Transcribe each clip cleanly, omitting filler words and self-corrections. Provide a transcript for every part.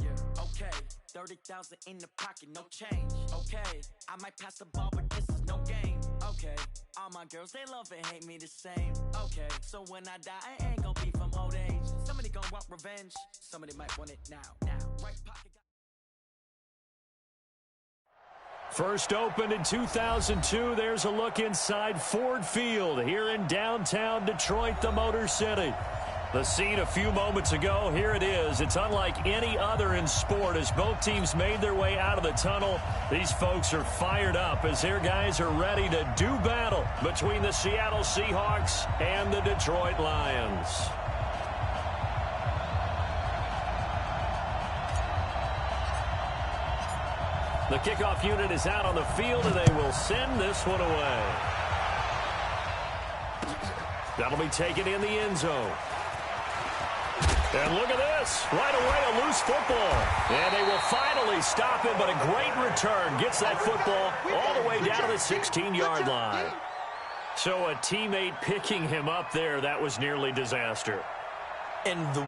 Yeah. Okay. 30,000 in the pocket, no change. Okay. I might pass the ball, but this is no game. Okay. All my girls, they love and hate me the same. Okay. So when I die, I ain't gonna be from old age. Somebody gonna want revenge. Somebody might want it now. Right pocket. First opened in 2002. There's a look inside Ford Field here in downtown Detroit, the Motor City. The scene a few moments ago, here it is. It's unlike any other in sport as both teams made their way out of the tunnel. These folks are fired up as their guys are ready to do battle between the Seattle Seahawks and the Detroit Lions. The kickoff unit is out on the field, and they will send this one away. That'll be taken in the end zone. And look at this. Right away, a loose football. And they will finally stop him, but a great return. Gets that football all the way down to the 16-yard line. So a teammate picking him up there, that was nearly disaster. And the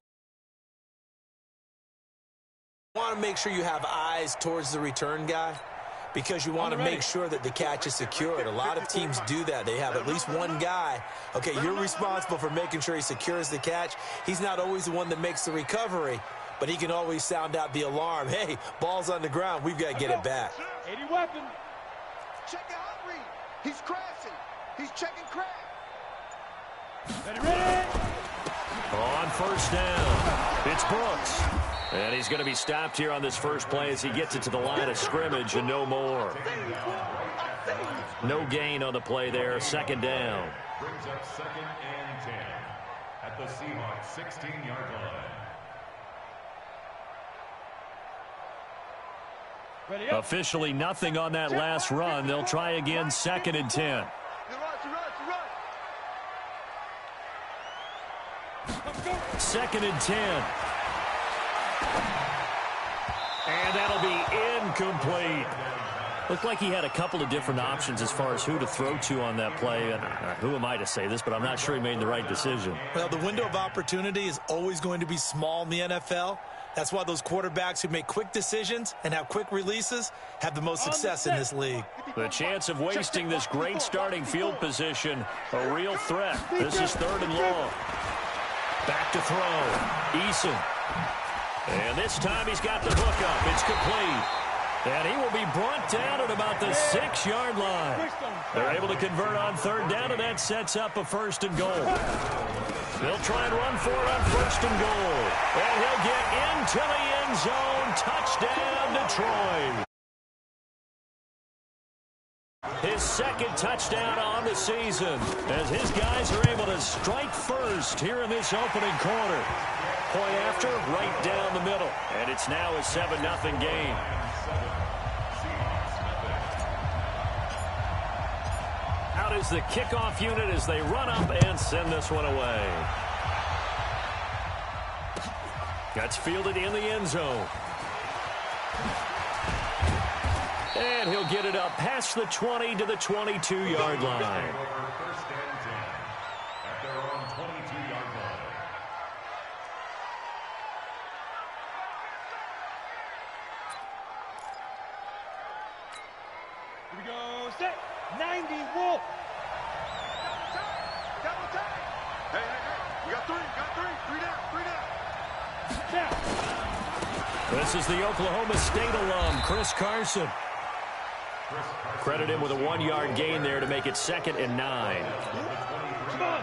want to make sure you have eyes towards the return guy because you want to make sure that the catch is secured. A lot of teams do that. They have at least one guy. Okay, you're responsible for making sure he secures the catch. He's not always the one that makes the recovery, but he can always sound out the alarm. Hey, ball's on the ground. We've got to get it back. 80 weapon. Check out read. He's crashing. He's checking crash. Ready. On first down, it's Brooks. And he's going to be stopped here on this first play as he gets it to the line of scrimmage and no more. No gain on the play there. Second down. Brings up 2nd and 10 at the Seahawks 16-yard line. Officially nothing on that last run. They'll try again 2nd and 10. Second and 10. And that'll be incomplete. Looked like he had a couple of different options as far as who to throw to on that play. And who am I to say this, but I'm not sure he made the right decision. Well, the window of opportunity is always going to be small in the NFL. That's why those quarterbacks who make quick decisions and have quick releases have the most success in this league. The chance of wasting this great starting field position, a real threat. This is 3rd and long. Back to throw. Eason. And this time he's got the hook up. It's complete. And he will be brought down at about the 6-yard line. They're able to convert on 3rd down, and that sets up a 1st and goal. They'll try and run for it on 1st and goal. And he'll get into the end zone. Touchdown, Detroit. His 2nd touchdown on the season as his guys are able to strike first here in this opening quarter. Point after, right down the middle. And it's now a 7-0 game. Out is the kickoff unit as they run up and send this one away. That's fielded in the end zone. And he'll get it up past the 20 to the 22-yard line. First and 10 at their own 22-yard line. Here we go. Set. 90 Wolf. Double time. Hey. We got 3. Three down. This is the Oklahoma State alum, Chris Carson. Credit him with a 1-yard gain there to make it 2nd and 9.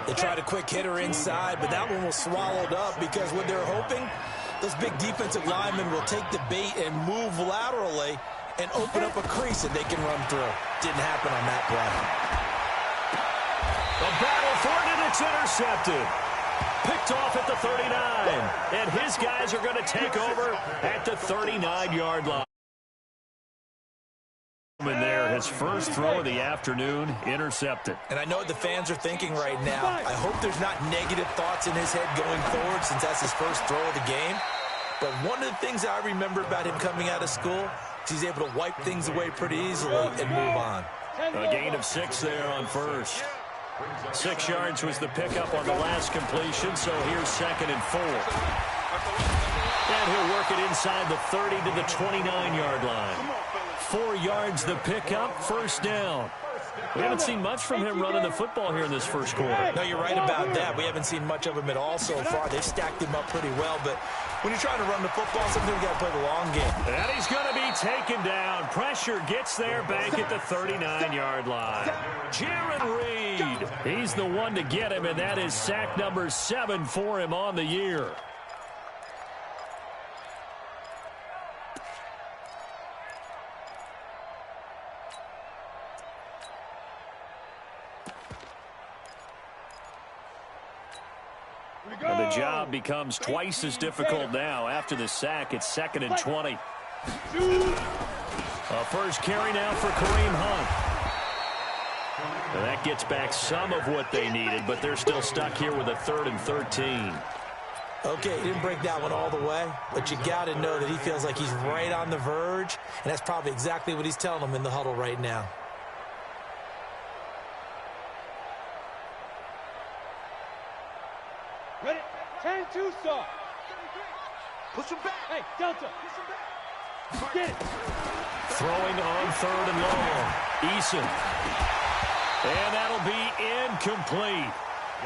They tried a quick hitter inside, but that one was swallowed up because what they're hoping, those big defensive linemen will take the bait and move laterally and open up a crease that they can run through. Didn't happen on that play. The battle for it, and it's intercepted. Picked off at the 39. And his guys are going to take over at the 39-yard line. And there, his first throw of the afternoon, intercepted. And I know what the fans are thinking right now. I hope there's not negative thoughts in his head going forward since that's his first throw of the game. But one of the things I remember about him coming out of school is he's able to wipe things away pretty easily and move on. A gain of 6 there on first. 6 yards was the pickup on the last completion, so here's 2nd and 4. And he'll work it inside the 30 to the 29-yard line. 4 yards the pickup, first down. We haven't seen much from him running the football here in this first quarter. No, you're right about that. We haven't seen much of him at all so far. They've stacked him up pretty well, but when you're trying to run the football, sometimes you got to play the long game. And he's going to be taken down. Pressure gets there back at the 39-yard line. Jaron Reed, he's the one to get him, and that is sack number 7 for him on the year. And the job becomes twice as difficult now. After the sack, it's 2nd and 20. A first carry now for Kareem Hunt. And that gets back some of what they needed, but they're still stuck here with a 3rd and 13. Okay, he didn't break that one all the way, but you got to know that he feels like he's right on the verge, and that's probably exactly what he's telling them in the huddle right now. Ready? Turn 2 start. Push him back. Hey, Delta. Push him back. Get it. Throwing on 3rd and long. Eason. And that'll be incomplete.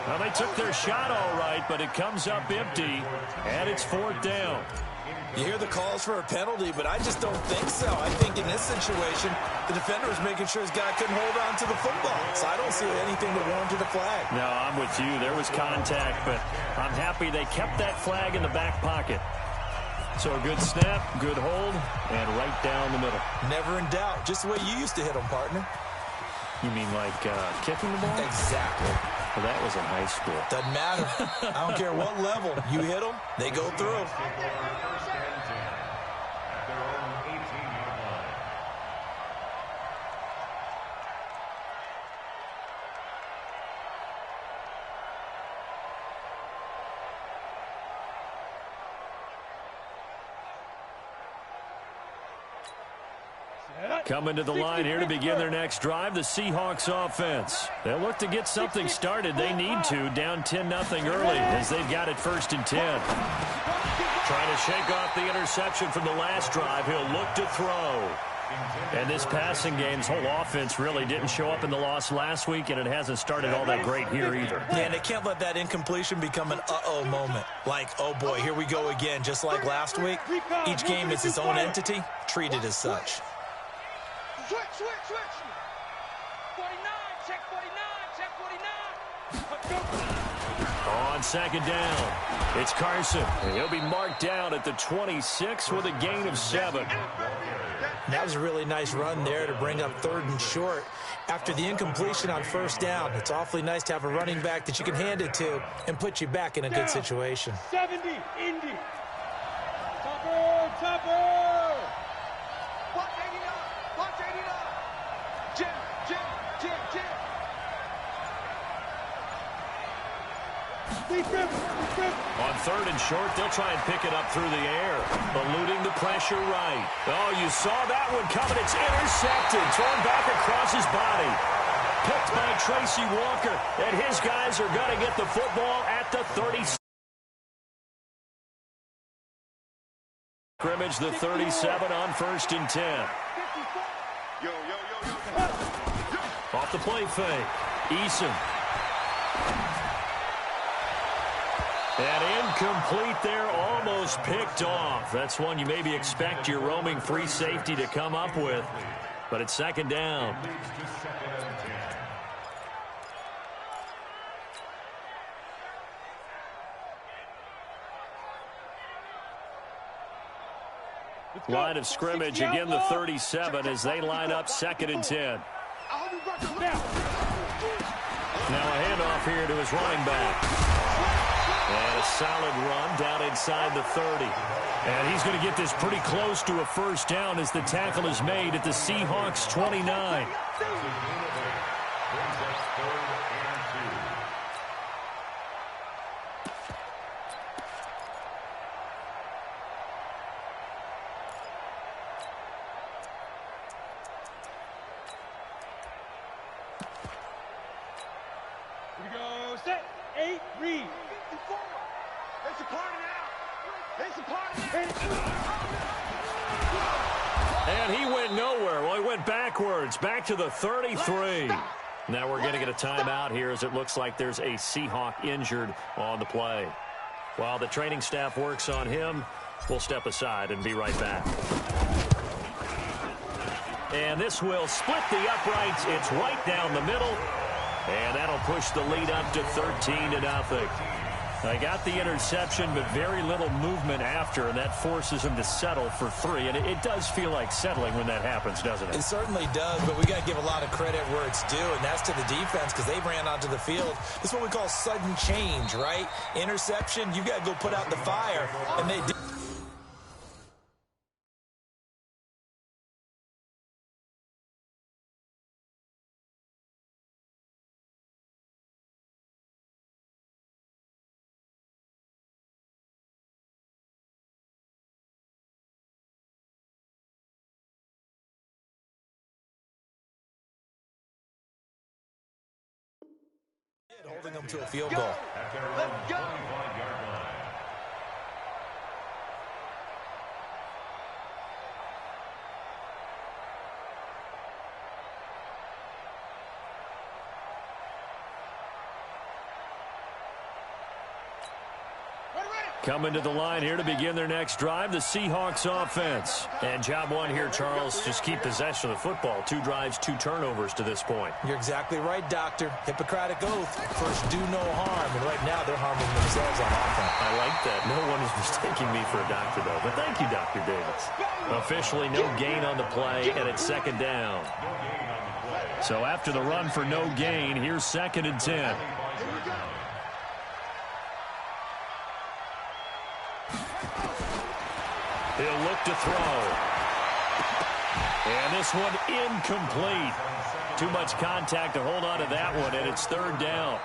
Well, they took their shot all right, but it comes up empty, and it's 4th down. You hear the calls for a penalty, but I just don't think so. I think in this situation, the defender was making sure his guy couldn't hold on to the football. So I don't see anything that warranted a flag. No, I'm with you. There was contact, but I'm happy they kept that flag in the back pocket. So a good snap, good hold, and right down the middle. Never in doubt. Just the way you used to hit them, partner. You mean like kicking the ball? Exactly. Well, that was in high school. Doesn't matter. I don't care what level. You hit them, they go through. Coming to the line here to begin their next drive, the Seahawks offense. They'll look to get something started. They need to, down 10-0 early as they've got it 1st and 10. Trying to shake off the interception from the last drive. He'll look to throw. And this passing game's whole offense really didn't show up in the loss last week, and it hasn't started all that great here either. Yeah, and they can't let that incompletion become an uh-oh moment. Like, oh boy, here we go again, just like last week. Each game is its own entity, treated as such. Switch, switch, switch. 49, check 49, check 49. On 2nd down, it's Carson. And he'll be marked down at the 26 with a gain of 7. That was a really nice run there to bring up 3rd and short. After the incompletion on 1st down, it's awfully nice to have a running back that you can hand it to and put you back in a good situation. 70, Indy. Topper, topper. Watch 89. Watch 89. Jim, Jim, Jim, Jim. On 3rd and short, they'll try and pick it up through the air, eluding the pressure right. Oh, you saw that one coming. It's intercepted, thrown back across his body. Picked by Tracy Walker, and his guys are going to get the football at the 30. Scrimmage the 37 on 1st and 10. Yo, yo, yo, yo. Off the play fake. Eason. And incomplete there, almost picked off. That's one you maybe expect your roaming free safety to come up with. But it's 2nd down. Line of scrimmage, again the 37 as they line up 2nd and 10. Now a handoff here to his running back. And a solid run down inside the 30. And he's going to get this pretty close to a 1st down as the tackle is made at the Seahawks 29. Here we go, set, 8, read. They support it out. And he went nowhere. Well, he went backwards, back to the 33. Now we're going to get a timeout here as it looks like there's a Seahawk injured on the play. While the training staff works on him, we'll step aside and be right back. And this will split the uprights. It's right down the middle. And that'll push the lead up to 13-0. They got the interception, but very little movement after, and that forces them to settle for 3. And it does feel like settling when that happens, doesn't it? It certainly does, but we got to give a lot of credit where it's due, and that's to the defense because they ran onto the field. This is what we call sudden change, right? Interception, you got to go put out the fire, and they did. Holding them to a field goal. At their own 25-yard line. Coming to the line here to begin their next drive, the Seahawks offense. And job one here, Charles, just keep possession of the football. 2 drives, 2 turnovers to this point. You're exactly right, Doctor. Hippocratic oath. First, do no harm. And right now, they're harming themselves on offense. I like that. No one is mistaking me for a doctor, though. But thank you, Dr. Davis. Officially no gain on the play, and it's 2nd down. So after the run for no gain, here's 2nd and 10. He'll look to throw. And this one incomplete. Too much contact to hold on to that one, and it's 3rd down.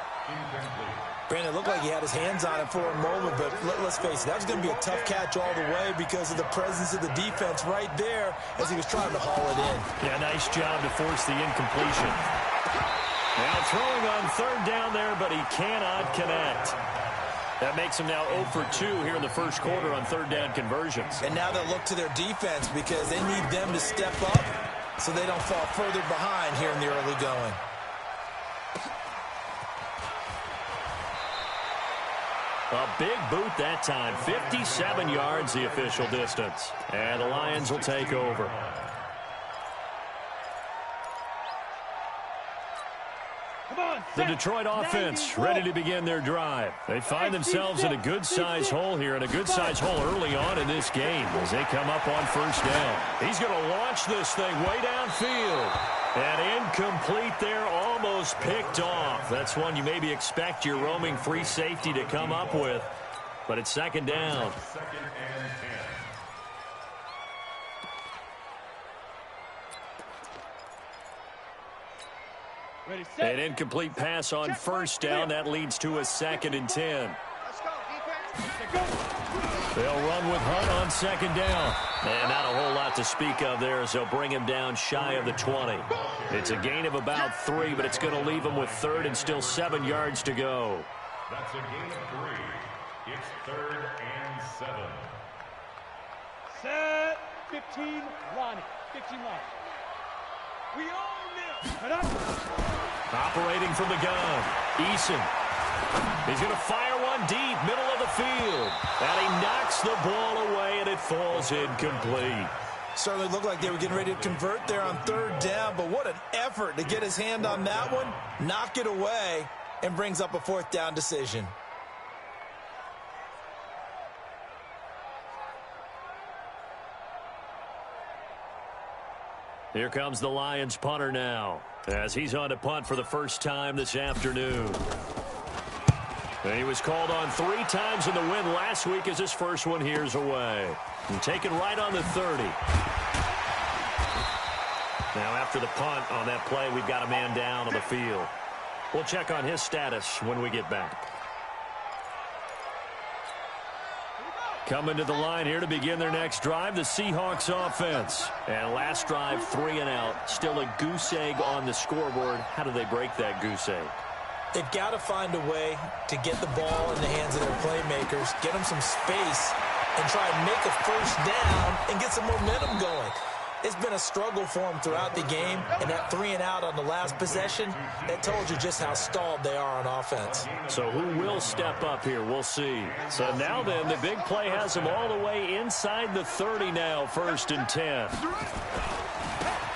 Brandon, it looked like he had his hands on it for a moment, but let's face it, that was going to be a tough catch all the way because of the presence of the defense right there as he was trying to haul it in. Yeah, nice job to force the incompletion. Now throwing on 3rd down there, but he cannot connect. That makes him now 0 for 2 here in the first quarter on 3rd down conversions. And now they'll look to their defense because they need them to step up so they don't fall further behind here in the early going. A big boot that time. 57 yards the official distance. And the Lions will take over. The Detroit offense ready to begin their drive. They find themselves in a good-sized hole here, and a good-sized hole early on in this game as they come up on 1st down. He's going to launch this thing way downfield. And incomplete there, almost picked off. That's one you maybe expect your roaming free safety to come up with, but it's 2nd down. 2nd and 10. An incomplete pass on 1st down. That leads to a 2nd and 10. They'll run with Hunt on 2nd down. And not a whole lot to speak of there as they'll bring him down shy of the 20. It's a gain of about 3, but it's going to leave him with 3rd and still 7 yards to go. That's a gain of 3. It's 3rd and 7. Set 15, Lonnie. 15 line. We own this. Operating from the gun, Eason. He's going to fire one deep, middle of the field. And he knocks the ball away, and it falls incomplete. Certainly looked like they were getting ready to convert there on 3rd down, but what an effort to get his hand on that one, knock it away, and brings up a 4th down decision. Here comes the Lions punter now, as he's on to punt for the first time this afternoon. And he was called on 3 times in the win last week as his first one here's away. And taken right on the 30. Now after the punt on that play, we've got a man down on the field. We'll check on his status when we get back. Coming to the line here to begin their next drive, the Seahawks offense. And last drive, 3 and out. Still a goose egg on the scoreboard. How do they break that goose egg? They've got to find a way to get the ball in the hands of their playmakers, get them some space, and try and make a first down and get some momentum going. It's been a struggle for them throughout the game, and that 3-and-out on the last possession, that told you just how stalled they are on offense. So who will step up here? We'll see. So now then, the big play has them all the way inside the 30 now, 1st and 10.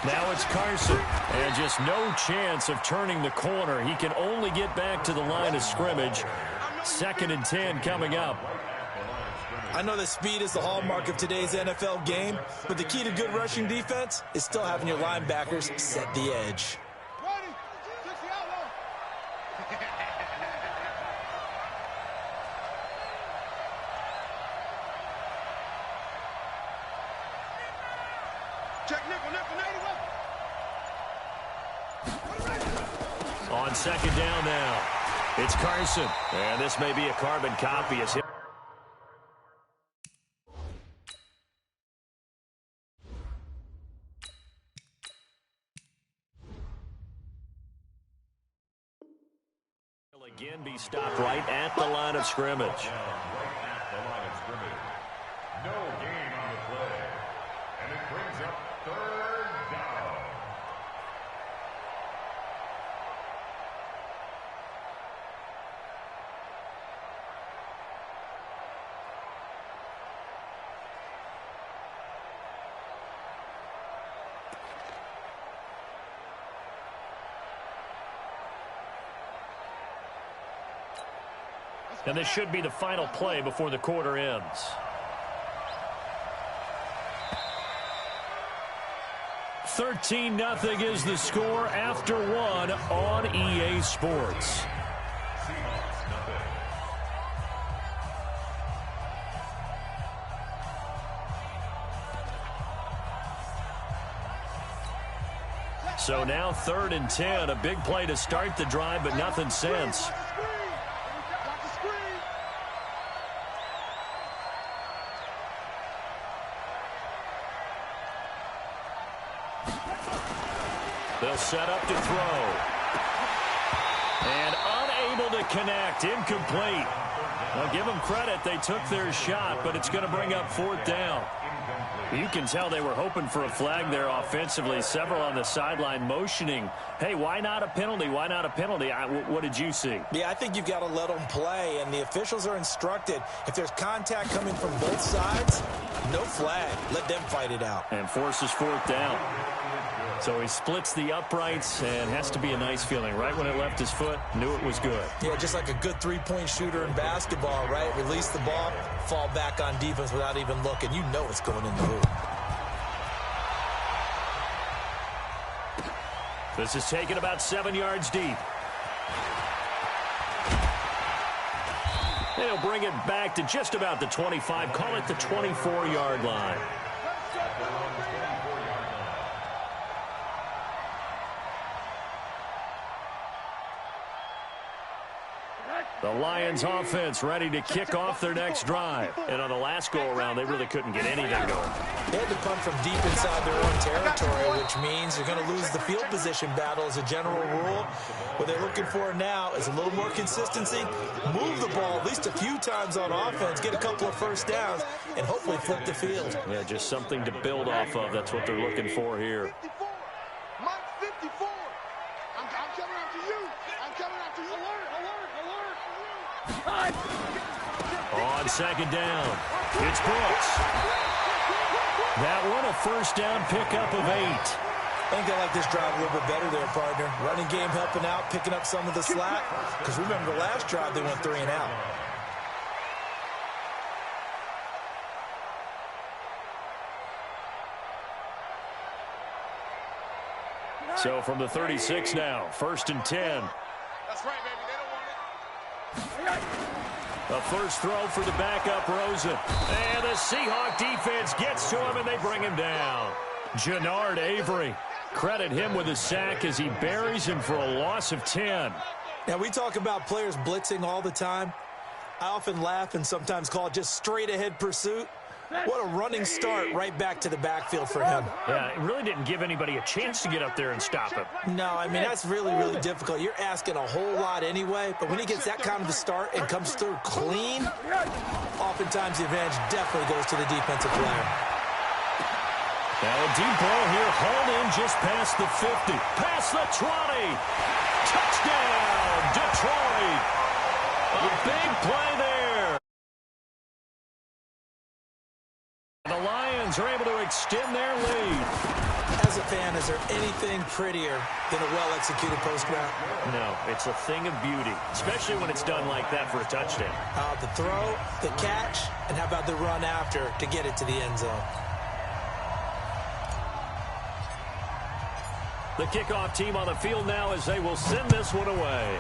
Now it's Carson, and just no chance of turning the corner. He can only get back to the line of scrimmage. 2nd and 10 coming up. I know that speed is the hallmark of today's NFL game, but the key to good rushing defense is still having your linebackers set the edge. On 2nd down now, it's Carson, and this may be a carbon copy as him. Again be stopped right at the line of scrimmage. No gain on the play. And it brings up 3rd down. And this should be the final play before the quarter ends. 13-0 is the score after 1 on EA Sports. Seahawks, nothing. So now 3rd and 10, a big play to start the drive, but nothing since. They'll set up to throw. And unable to connect, incomplete. Now give them credit, they took their shot, but it's going to bring up 4th down. You can tell they were hoping for a flag there offensively. Several on the sideline motioning, hey, why not a penalty? Why not a penalty? What did you see? Yeah, I think you've got to let them play, and the officials are instructed, if there's contact coming from both sides, no flag. Let them fight it out. And forces 4th down. So he splits the uprights, and has to be a nice feeling. Right when it left his foot, knew it was good. Yeah, just like a good three-point shooter in basketball, right? Release the ball, fall back on defense without even looking. You know it's going in the hoop. This is taken about 7 yards deep. They'll bring it back to just about the 25. Call it the 24-yard line. The Lions offense ready to kick off their next drive. And on the last go-around, they really couldn't get anything going. They had to punt from deep inside their own territory, which means they're going to lose the field position battle as a general rule. What they're looking for now is a little more consistency, move the ball at least a few times on offense, get a couple of first downs, and hopefully flip the field. Yeah, just something to build off of. That's what they're looking for here. Mike 54. I'm coming after you. I'm coming after you. Alert, alert, alert. On 2nd down, it's Brooks. That one a first down pickup of 8. I think they like this drive a little bit better there, partner. Running game helping out, picking up some of the slack. Because remember, the last drive they went 3-and-out. So from the 36 now, 1st and 10. That's right, baby. They don't want it. A first throw for the backup, Rosen. And the Seahawk defense gets to him, and they bring him down. Jannard Avery. Credit him with a sack as he buries him for a loss of 10. Now, we talk about players blitzing all the time. I often laugh and sometimes call it just straight-ahead pursuit. What a running start right back to the backfield for him. Yeah, it really didn't give anybody a chance to get up there and stop him. No, I mean, that's really, really difficult. You're asking a whole lot anyway, but when he gets that kind of a start and comes through clean, oftentimes the advantage definitely goes to the defensive player. Now a deep ball here, hauled in just past the 50, past the 20. Touchdown, Detroit. A big play there. The Lions are able to extend their lead. As a fan, is there anything prettier than a well-executed post route? No, it's a thing of beauty, especially when it's done like that for a touchdown. The throw, the catch, and how about the run after to get it to the end zone? The kickoff team on the field now as they will send this one away.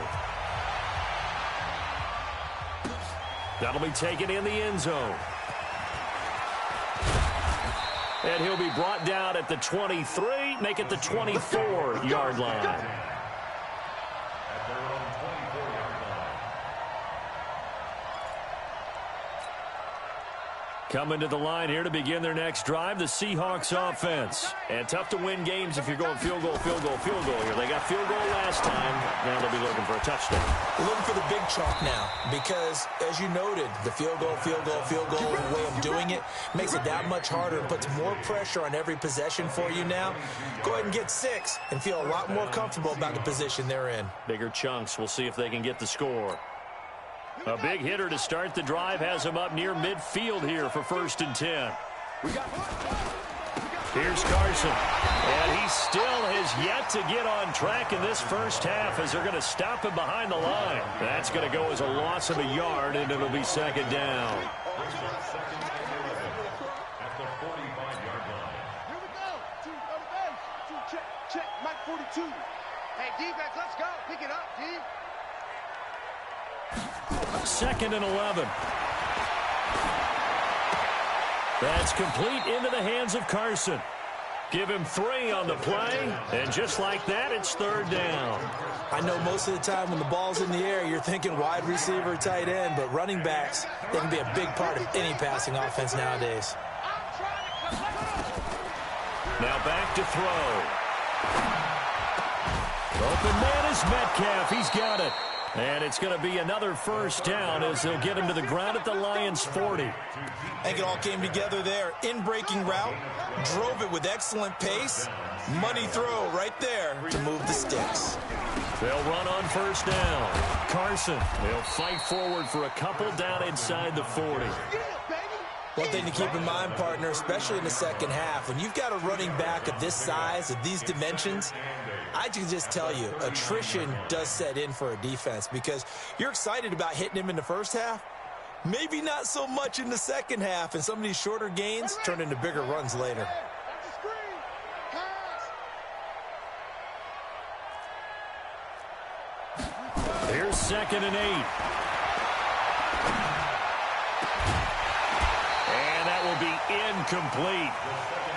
That'll be taken in the end zone. And he'll be brought down at the 23, make it the 24-yard line. Coming to the line here to begin their next drive, the Seahawks offense. And tough to win games if you're going field goal, field goal, field goal here. They got field goal last time. Now they'll be looking for a touchdown. They're looking for the big chalk now because, as you noted, the field goal, the way of doing it makes it that much harder and puts more pressure on every possession for you now. Go ahead and get 6 and feel a lot more comfortable about the position they're in. Bigger chunks. We'll see if they can get the score. A big hitter to start the drive has him up near midfield here for 1st and 10. Here's Carson. And he still has yet to get on track in this first half as they're going to stop him behind the line. That's going to go as a loss of a yard, and it'll be 2nd down. At the 45-yard line. Here we go. 2 on the bench. 2 check. Mike 42. Hey, defense, let's go. Pick it up, D. 2nd and 11. That's complete into the hands of Carson. Give him 3 on the play, and just like that, it's 3rd down. I know most of the time when the ball's in the air, you're thinking wide receiver, tight end, but running backs, they can be a big part of any passing offense nowadays. Now back to throw. Open man is Metcalf. He's got it. And it's going to be another 1st down as they'll get him to the ground at the Lions' 40. I think it all came together there. In-breaking route, drove it with excellent pace. Money throw right there to move the sticks. They'll run on 1st down. Carson, they'll fight forward for a couple down inside the 40. One thing to keep in mind, partner, especially in the second half, when you've got a running back of this size, of these dimensions, I can just tell you, attrition does set in for a defense because you're excited about hitting him in the first half. Maybe not so much in the second half, and some of these shorter gains turn into bigger runs later. Here's 2nd and 8. And that will be incomplete.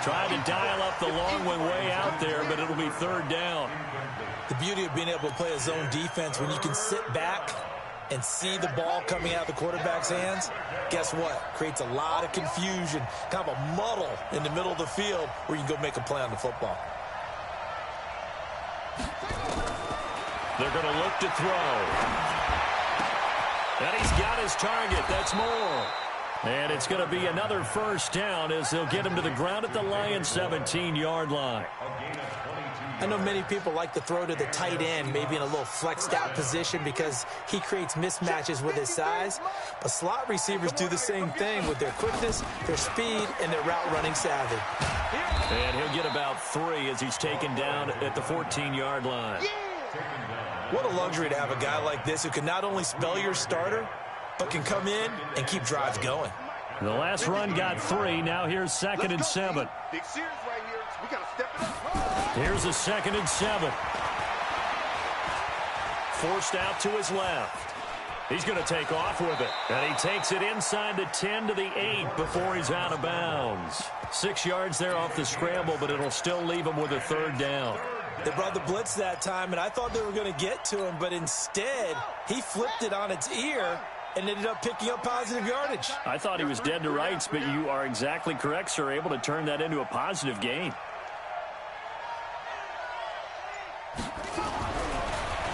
Trying to dial up the long one way out there, but it'll be 3rd down. The beauty of being able to play a zone defense when you can sit back and see the ball coming out of the quarterback's hands, guess what? Creates a lot of confusion, kind of a muddle in the middle of the field where you can go make a play on the football. They're going to look to throw. And he's got his target. That's more. And it's going to be another 1st down as they'll get him to the ground at the Lions' 17-yard line. I know many people like to throw to the tight end, maybe in a little flexed out position because he creates mismatches with his size. But slot receivers do the same thing with their quickness, their speed, and their route running savvy. And he'll get about 3 as he's taken down at the 14-yard line. What a luxury to have a guy like this who can not only spell your starter, but can come in and keep drives going. The last run got 3. Now here's 2nd and 7. Big series right here. We got to step it up. Here's a 2nd and 7. Forced out to his left. He's going to take off with it. And he takes it inside the 10 to the 8 before he's out of bounds. 6 yards there off the scramble, but it'll still leave him with a 3rd down. They brought the blitz that time, and I thought they were going to get to him, but instead, he flipped it on its ear and ended up picking up positive yardage. I thought he was dead to rights, but you are exactly correct, sir. Able to turn that into a positive gain.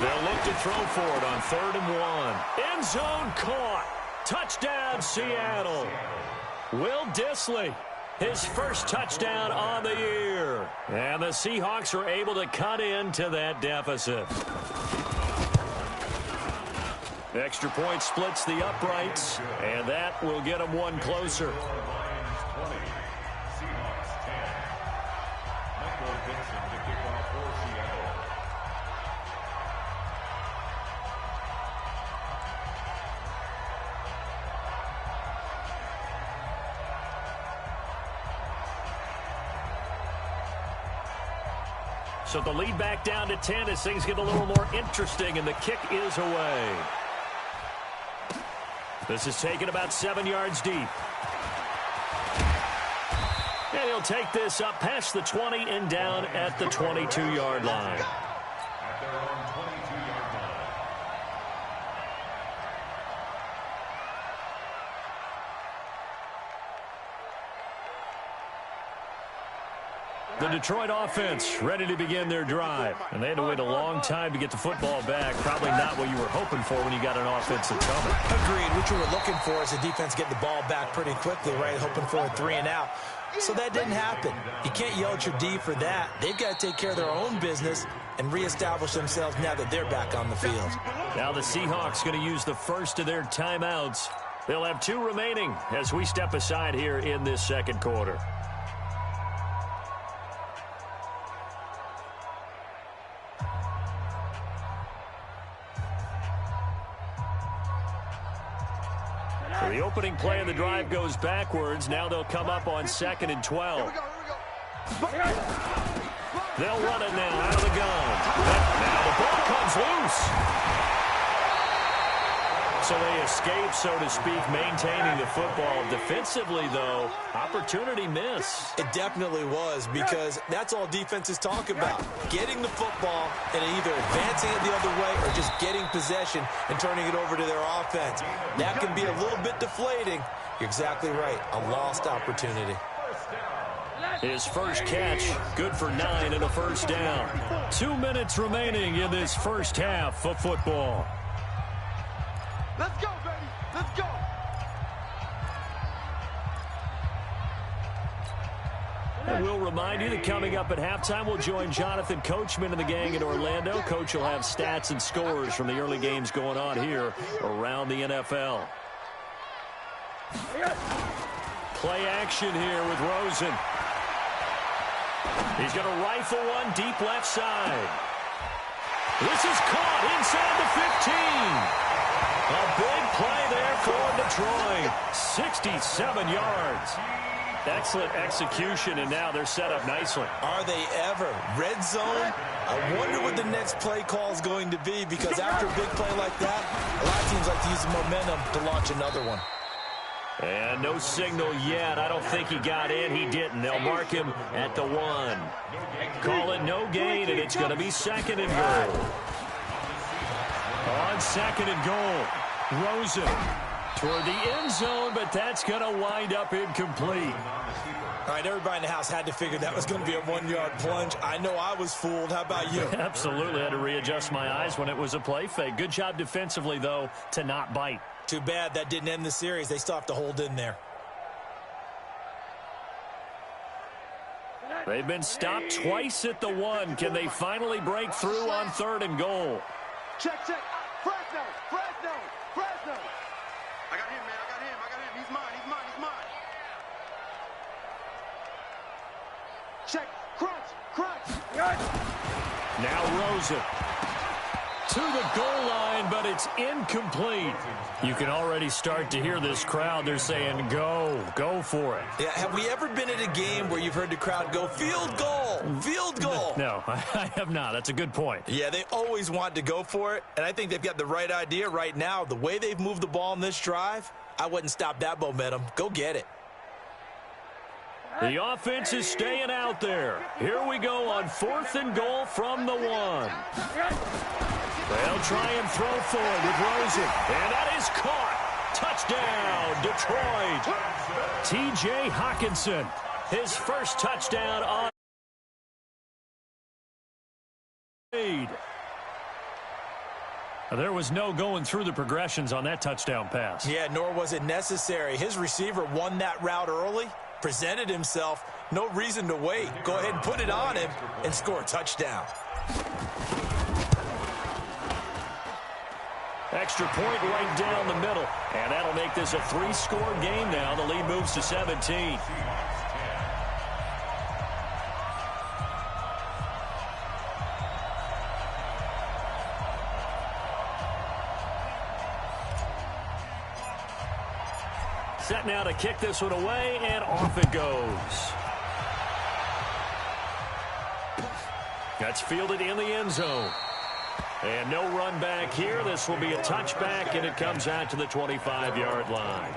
They'll look to throw for it on 3rd and 1. End zone caught. Touchdown, Seattle. Will Dissly, his first touchdown on the year. And the Seahawks are able to cut into that deficit. Extra point splits the uprights, and that will get them one closer. Lions 20, Seahawks 10. Michael Dixon to kick off for Seattle. So the lead back down to 10 as things get a little more interesting, and the kick is away. This is taken about 7 yards deep. And he'll take this up past the 20 and down at the 22-yard line. At their own 22-yard line. The Detroit offense ready to begin their drive. And they had to wait a long time to get the football back. Probably not what you were hoping for when you got an offensive coming. Agreed. What you were looking for is the defense get the ball back pretty quickly, right? Hoping for a 3 and out. So that didn't happen. You can't yell at your D for that. They've got to take care of their own business and reestablish themselves now that they're back on the field. Now the Seahawks going to use the first of their timeouts. They'll have 2 remaining as we step aside here in this second quarter. The opening play of the drive goes backwards. Now they'll come up on 2nd and 12. They'll run it now out of the gun. Now the ball comes loose. So they escape, so to speak, maintaining the football. Defensively, though, opportunity miss. It definitely was, because that's all defenses talk about. Getting the football and either advancing it the other way or just getting possession and turning it over to their offense. That can be a little bit deflating. You're exactly right. A lost opportunity. His first catch, good for 9 and a first down. 2 minutes remaining in this first half of football. Let's go, baby. Let's go. And we'll remind you that coming up at halftime, we'll join Jonathan Coachman and the gang in Orlando. Coach will have stats and scores from the early games going on here around the NFL. Play action here with Rosen. He's going to rifle one deep left side. This is caught inside the 15. A big play there for Detroit. 67 yards. Excellent execution, and now they're set up nicely. Are they ever? Red zone? I wonder what the next play call is going to be, because after a big play like that, a lot of teams like to use the momentum to launch another one. And no signal yet. I don't think he got in. He didn't. They'll mark him at the 1. Call it no gain, and it's going to be 2nd and goal. On 2nd and goal, Rosen toward the end zone, but that's going to wind up incomplete. All right, everybody in the house had to figure that was going to be a 1-yard plunge. I know I was fooled. How about you? Absolutely. I had to readjust my eyes when it was a play fake. Good job defensively, though, to not bite. Too bad that didn't end the series. They still have to hold in there. They've been stopped twice at the 1. Can they finally break through on 3rd and goal? Check. Fresno. I got him, man. He's mine. Check. Crunch. Now Rosen to the goal line, but it's incomplete. You can already start to hear this crowd. They're saying, go for it. Yeah, have we ever been at a game where you've heard the crowd go, field goal? No, I have not. That's a good point. Yeah, they always want to go for it, and I think they've got the right idea right now. The way they've moved the ball in this drive, I wouldn't stop that momentum. Go get it. The offense is staying out there. Here we go on 4th and goal from the 1. They'll try and throw forward with Rosen, and that is caught. Touchdown, Detroit. T.J. Hockenson, his first touchdown on lead. There was no going through the progressions on that touchdown pass. Yeah, nor was it necessary. His receiver won that route early, presented himself. No reason to wait. Go ahead and put it on him and score a touchdown. Extra point right down the middle. And that'll make this a 3-score game now. The lead moves to 17. Set now to kick this one away, and off it goes. That's fielded in the end zone. And no run back here. This will be a touchback, and it comes out to the 25-yard line.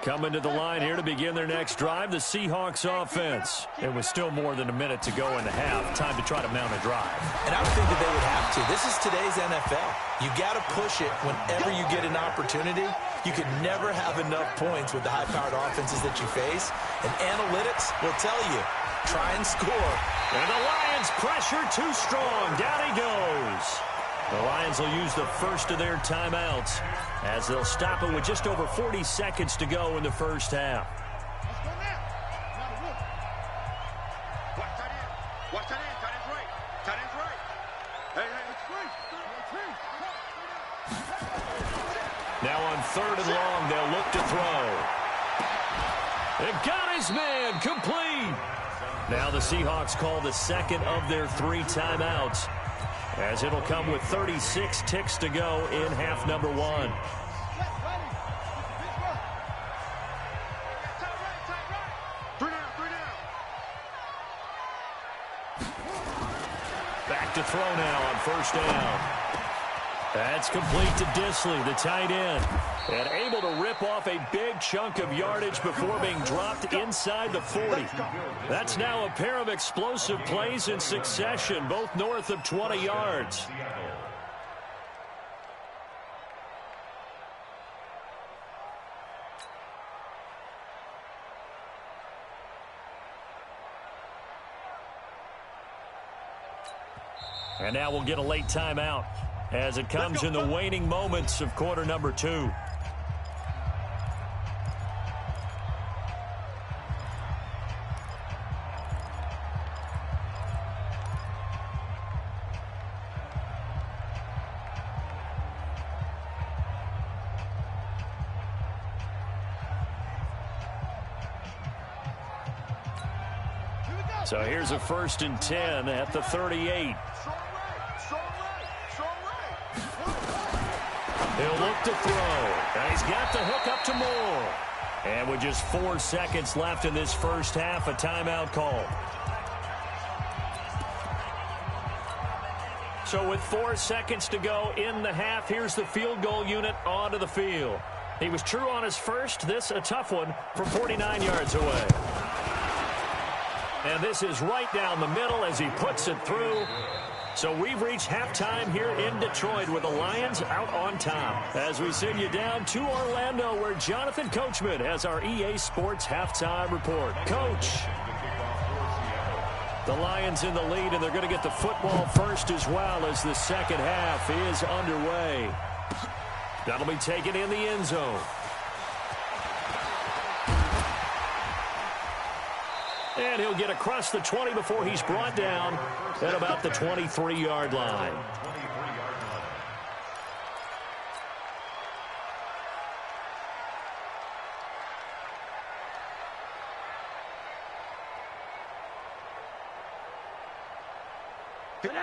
Coming to the line here to begin their next drive, the Seahawks offense. It was still more than a minute to go in the half. Time to try to mount a drive. And I would think that they would have to. This is today's NFL. You got to push it whenever you get an opportunity. You can never have enough points with the high-powered offenses that you face. And analytics will tell you, try and score. And the Lions pressure too strong. Down he goes. The Lions will use the first of their timeouts as they'll stop it with just over 40 seconds to go in the first half. Let's go now. Not a rule. Watch tight end. Watch tight end. Tight end's right. Tight end's right. Hey, it's free. Now on 3rd and long, they'll look to throw. It got his man complete. Now the Seahawks call the second of their 3 timeouts, as it'll come with 36 ticks to go in half number 1. Back to throw now on 1st down. That's complete to Disley, the tight end, and able to rip off a big chunk of yardage before being dropped inside the 40. That's now a pair of explosive plays in succession, both north of 20 yards. And now we'll get a late timeout as it comes in the waning moments of quarter number 2. So here's a 1st and 10 at the 38. He'll look to throw. And he's got the hook up to Moore. And with just 4 seconds left in this first half, a timeout call. So with 4 seconds to go in the half, here's the field goal unit onto the field. He was true on his first. This a tough one from 49 yards away. And this is right down the middle as he puts it through. So we've reached halftime here in Detroit with the Lions out on top. As we send you down to Orlando, where Jonathan Coachman has our EA Sports halftime report. Coach. The Lions in the lead, and they're going to get the football first as well as the second half is underway. That'll be taken in the end zone. And he'll get across the 20 before he's brought down at about the 23-yard line.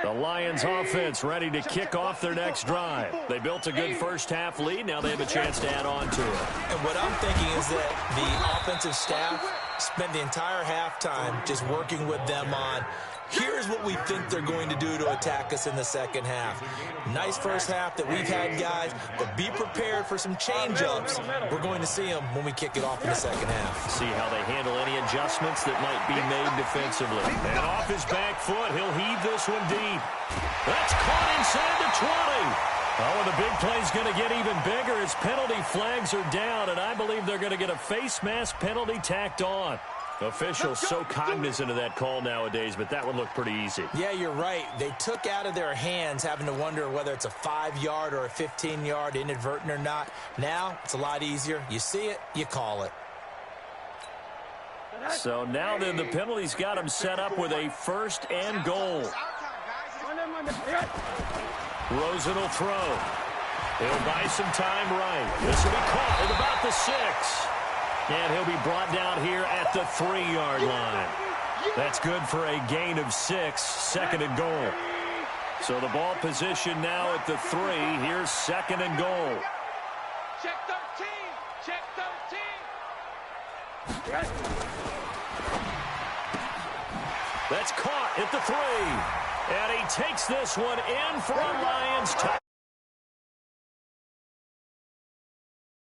The Lions offense ready to kick off their next drive. They built a good first half lead. Now they have a chance to add on to it. And what I'm thinking is that the offensive staff spent the entire halftime just working with them on, here's what we think they're going to do to attack us in the second half. Nice first half that we've had, guys, but be prepared for some change-ups. We're going to see them when we kick it off in the second half. See how they handle any adjustments that might be made defensively. And off his back foot, he'll heave this one deep. That's caught inside the 20. Oh, and the big play's going to get even bigger as penalty flags are down, and I believe they're going to get a face mask penalty tacked on. Officials so cognizant of that call nowadays, but that one looked pretty easy. Yeah, you're right. They took out of their hands having to wonder whether it's a 5-yard or a 15-yard inadvertent or not. Now, it's a lot easier. You see it, you call it. So now then the penalty's got him set up with a first and goal. Rosen will throw. He'll buy some time right. This will be caught at about the 6. And he'll be brought down here at the 3-yard line. That's good for a gain of 6, second and goal. So the ball position now at the 3. Here's second and goal. Check 13. Check 13. That's caught at the 3. And he takes this one in for a Lions touchdown.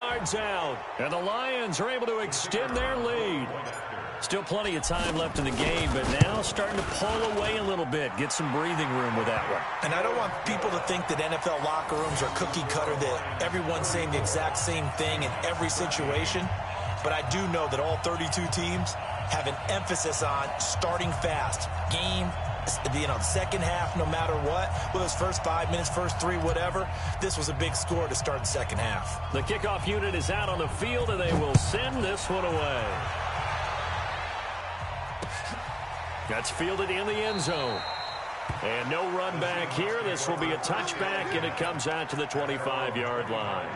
Yards out, and the Lions are able to extend their lead. Still plenty of time left in the game, but now starting to pull away a little bit, get some breathing room with that one. And I don't want people to think that NFL locker rooms are cookie cutter, that everyone's saying the exact same thing in every situation. But I do know that all 32 teams have an emphasis on starting fast. Game, second half, no matter what. Well, those first 5 minutes, first 3, whatever. This was a big score to start the second half. The kickoff unit is out on the field, and they will send this one away. That's fielded in the end zone. And no run back here. This will be a touchback, and it comes out to the 25-yard line.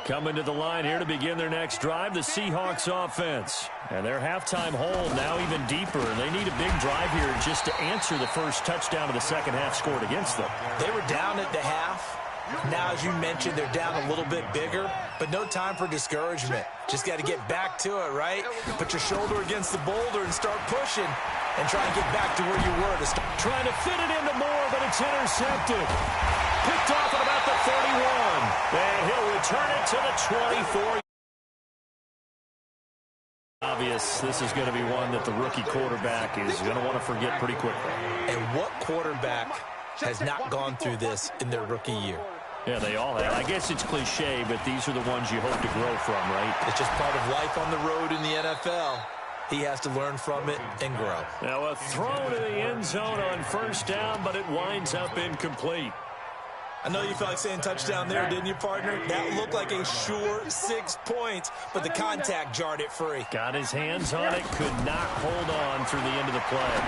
Coming to the line here to begin their next drive, the Seahawks offense. And their halftime hold now even deeper, and they need a big drive here just to answer the first touchdown of the second half scored against them. They were down at the half. Now, as you mentioned, they're down a little bit bigger, but no time for discouragement. Just got to get back to it, right? Put your shoulder against the boulder and start pushing and try and get back to where you were to start. Trying to fit it into Moore, but it's intercepted. Picked off at about the 31. And he'll return it to the 24. Obvious, this is going to be one that the rookie quarterback is going to want to forget pretty quickly. And what quarterback has not gone through this in their rookie year? Yeah, they all have. I guess it's cliche, but these are the ones you hope to grow from, right? It's just part of life on the road in the NFL. He has to learn from it and grow. Now a throw to the end zone on first down, but it winds up incomplete. I know you felt like saying touchdown there, didn't you, partner? That looked like a sure 6 points, but the contact jarred it free. Got his hands on it, could not hold on through the end of the play.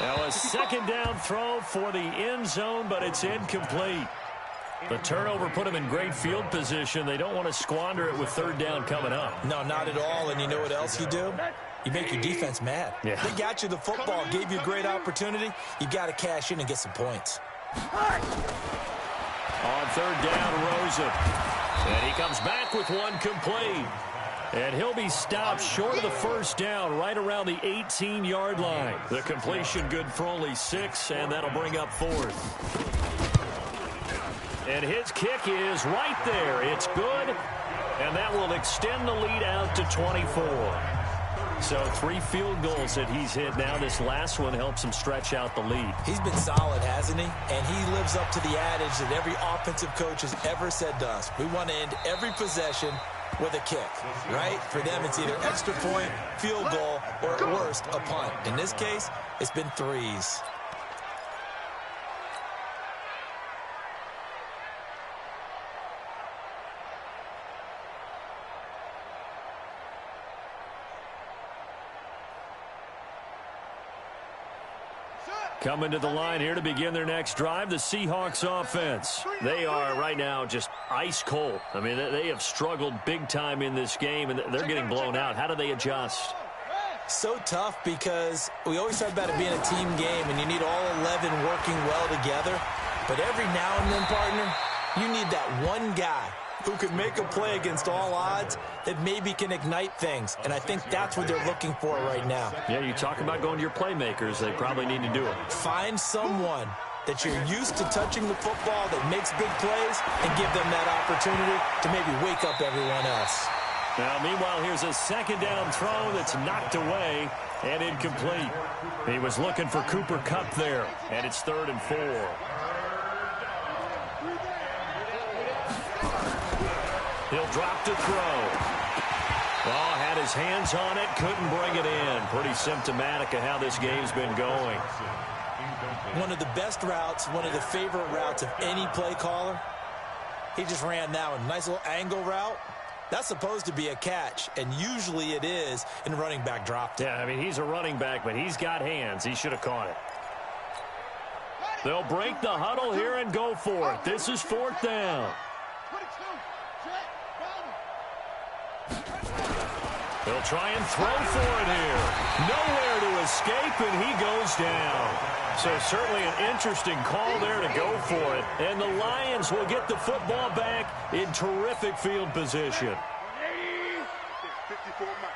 Now a second down throw for the end zone, but it's incomplete. The turnover put him in great field position. They don't want to squander it with third down coming up. No, not at all. And you know what else you do? You make your defense mad. Yeah. They got you the football, gave you a great opportunity. You got to cash in and get some points. On third down, Rosen. And he comes back with one complete. And he'll be stopped short of the first down right around the 18-yard line. The completion good for only 6, and that'll bring up fourth. And his kick is right there. It's good, and that will extend the lead out to 24. So 3 field goals that he's hit now. This last one helps him stretch out the lead. He's been solid, hasn't he? And he lives up to the adage that every offensive coach has ever said to us. We want to end every possession with a kick, right? For them, it's either extra point, field goal, or at worst, a punt. In this case, it's been 3s. Coming to the line here to begin their next drive, the Seahawks offense. They are right now just ice cold. I mean, they have struggled big time in this game, and they're getting blown out. How do they adjust? So tough because we always talk about it being a team game, and you need all 11 working well together. But every now and then, partner, you need that one guy who can make a play against all odds that maybe can ignite things. And I think that's what they're looking for right now. Yeah, you talk about going to your playmakers. They probably need to do it. Find someone that you're used to touching the football that makes big plays and give them that opportunity to maybe wake up everyone else. Now, meanwhile, here's a second down throw that's knocked away and incomplete. He was looking for Cooper Kupp there, and it's 3rd and 4. He'll drop to throw. Oh, had his hands on it, couldn't bring it in. Pretty symptomatic of how this game's been going. One of the best routes, one of the favorite routes of any play caller. He just ran that one. Nice little angle route. That's supposed to be a catch, and usually it is, and the running back dropped it. Yeah, I mean, he's a running back, but he's got hands. He should have caught it. They'll break the huddle here and go for it. This is 4th down. They'll try and throw for it here. Nowhere to escape, and he goes down. So certainly an interesting call there to go for it. And the Lions will get the football back in terrific field position. 54 miles.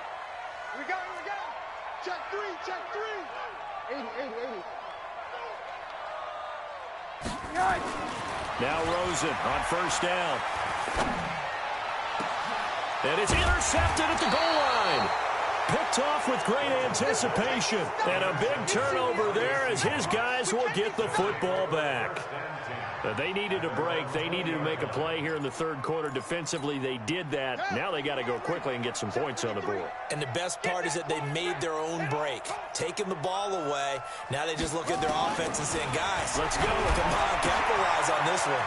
We got it. Check three. 80. Now Rosen on 1st down. And it's intercepted at the goal line. Picked off with great anticipation. And a big turnover there as his guys will get the football back. They needed a break. They needed to make a play here in the 3rd quarter. Defensively, they did that. Now they got to go quickly and get some points on the board. And the best part is that they made their own break. Taking the ball away. Now they just look at their offense and saying, guys, let's go. Come on, capitalize on this one.